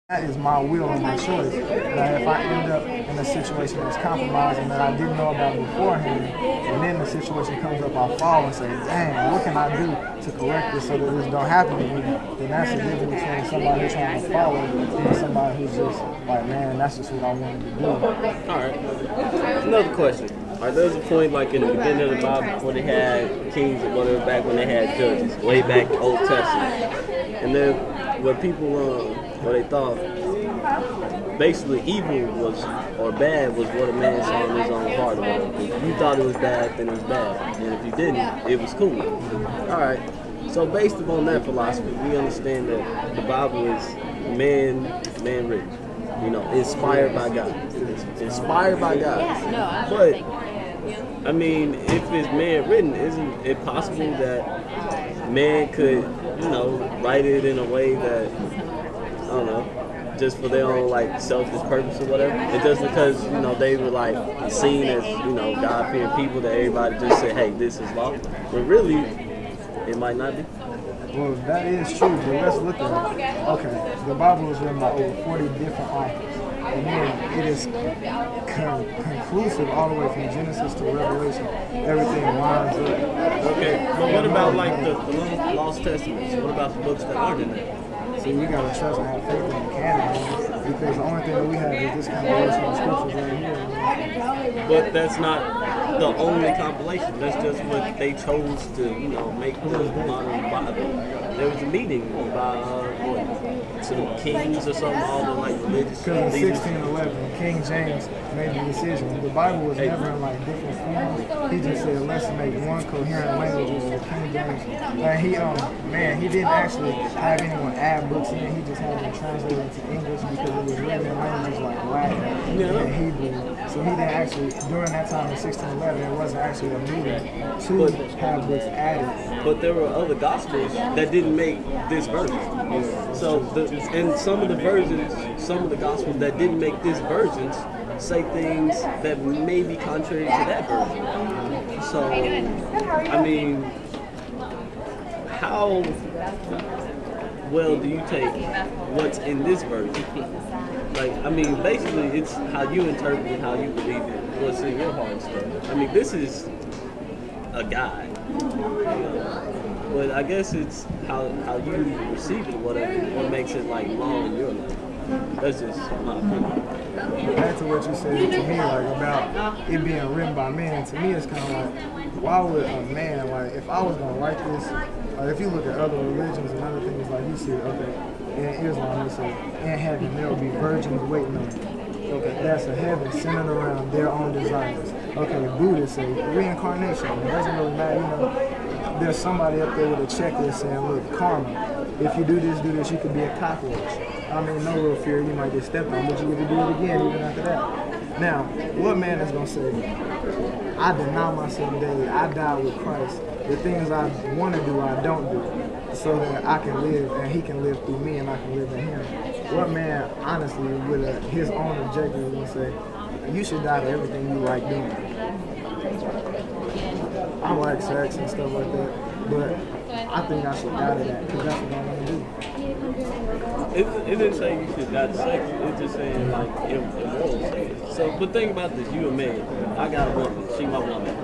That is my will and my choice. That if I end up in a situation that's compromising that I didn't know about beforehand, and then the situation comes up, I fall and say, dang, what can I do to correct this so that this don't happen to me? Then that's the difference between somebody who's trying to follow and somebody who's just like, man, that's just what I wanted to do. All right. Another question. All right, there's a point like in the beginning of the Bible before they had kings or whatever, back when they had judges, way back in the Old Testament. And then what people what they thought basically evil was or bad was what a man saw in his own heart. If you thought it was bad, then it was bad, and if you didn't, it was cool. All right. So based upon that philosophy, we understand that the Bible is man written. You know, inspired by God. It's inspired by God. But I mean, if it's man written, isn't it possible that man could, you know, write it in a way that, I don't know, just for their own like selfish purpose or whatever? And just because, you know, they were like seen as, you know, God-fearing people, that everybody just said, hey, this is law. But really, it might not be. Well, that is true, but let's look at it. Okay, the Bible is written by over 40 different authors. And then it is conclusive all the way from Genesis to Revelation. Everything lines up. Okay, but what about like the Lost Testaments? What about the books that aren't in there? See, we gotta trust and have faith in the canon, because the only thing that we have is this compilation of scriptures right here. But that's not the only compilation. That's just what they chose to, you know, make the modern Bible. There was a meeting by some kings or something, all the like religious because in leaders. 1611, King James made the decision. The Bible was never in like different forms. He just said, let's make one coherent language with King James. And he didn't actually have anyone add books in. He just had them translated into English because it was written in languages like Latin and Hebrew. So he didn't actually, during that time in 1611, there wasn't actually a meeting to have books added. But there were other gospels that didn't make this version. So, and some of the versions, some of the gospels that didn't make this versions say things that may be contrary to that version. So, I mean, how well do you take what's in this version? Like, I mean, basically, it's how you interpret it, how you believe it, what's in your heart and stuff. I mean, this is a guide, but I guess it's how you receive it, what makes it like law in your life. That's just my opinion. Back to what you said to me, like about it being written by men. To me, it's kind of like, why would a man, like, if I was gonna write this, like, if you look at other religions and other things, like you see, okay, in Islam, you say, in heaven there will be virgins waiting on you. Okay, that's a heaven centered around their own desires. Okay, Buddhists say reincarnation. It doesn't really matter, you know. There's somebody up there with a checklist saying, look, karma. If you do this, you could be a cockroach. I mean, no real fear, you might get stepped on, but you get to do it again even after that. Now, what man is going to say, I deny myself daily, I die with Christ. The things I want to do, I don't do, so that I can live and he can live through me and I can live in him. What man, honestly, with his own objective will say, you should die to everything you like doing. I like sex and stuff like that, but I think I should die to that because that's what I want to do. It didn't say you should die to sex. It's just saying like immoral sex. So, but think about this: you a man. I got a woman. She my woman.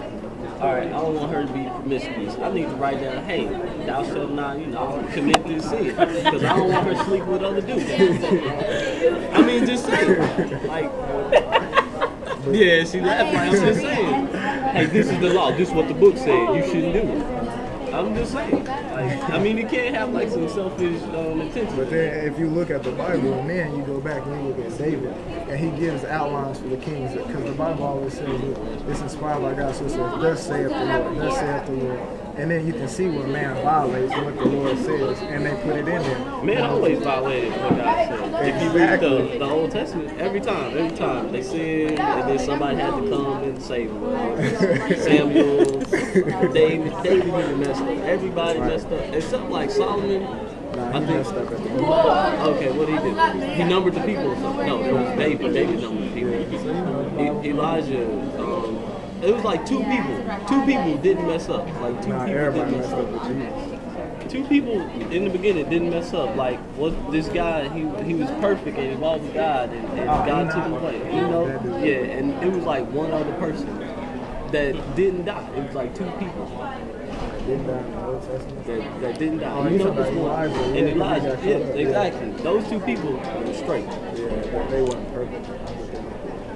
All right, I don't want her to be promiscuous. I need to write down, hey, thou shalt not, you know, commit this sin, because I don't want her to sleep with other dudes. I mean, just saying, like, yeah, she laughed. Like, I'm just saying, hey, this is the law. This is what the book said. You shouldn't do it. I'm just saying. Like, I mean, you can't have like some selfish intention. But then, if you look at the Bible, and then you go back and you look at David, and he gives outlines for the kings, because the Bible always says that it's inspired by God. So it says, "Thus saith the Lord." Thus saith the Lord. And then you can see when man violates what the Lord says, and they put it in there. Man always violated what God said. If you read the Old Testament, every time they sinned, and then somebody had to come and save them. Samuel, David even messed up. Everybody messed up, except like Solomon. Nah, he messed up at the end. Okay, what did he do? He numbered the people or something. No, it was David. David numbered the people. Elijah. It was like two people. Two people didn't mess up. Like two people didn't mess up. two people in the beginning didn't mess up. Like, this guy, he was perfect and he walked with God, and God took him away. You know, yeah, and it was like one other person that didn't die. It was like two people that didn't die. Oh, You know, like one. And Elijah, yeah, exactly. Those two people were straight. Yeah, they weren't perfect.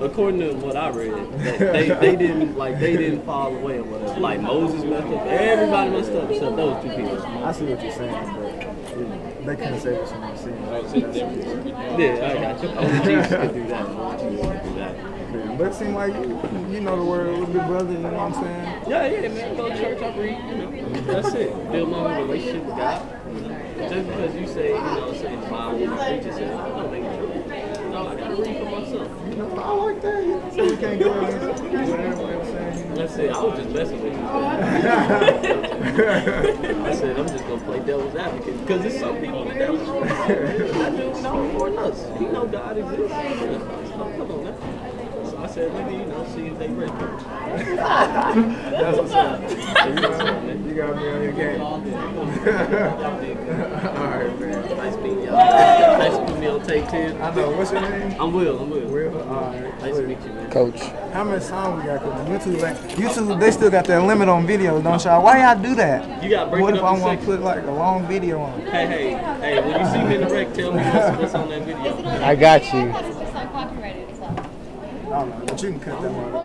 According to what I read, they didn't fall away or whatever. Like Moses messed up, everybody messed up except those two people. I see what you're saying, but they couldn't save us from our sins. Yeah, I got you. Only Jesus could do that. Only Jesus could do that. But it seems like you know the word a little bit, brother. You know what I'm saying? Yeah, man. Go to church, I read. You know, that's it. Build my own relationship with God. Just because you say, say the Bible, you preach it, don't make it true. I gotta read for myself. I like that. So we can't go against what everybody's saying. That's it. I was just messing with you. I said, I'm just going to play devil's advocate. Because there's some people that devil. That dude know more than us. He know God exists. So come on now. So I said, let me, see if they ready. That's what's up. You got me on your game. All right, man. Nice meeting y'all. Nice to meet me on Take 10. I know. What's your name? I'm Will. Will? All right. Nice to meet you, man. Coach. How many songs we got? Cause YouTube, they still got that limit on videos, don't y'all? Why y'all do that? You got to break What it if up I in want to sections. put like a long video on? Hey, when you see me in the wreck, tell me what's on that video. I got you. I don't know, but you can cut that one.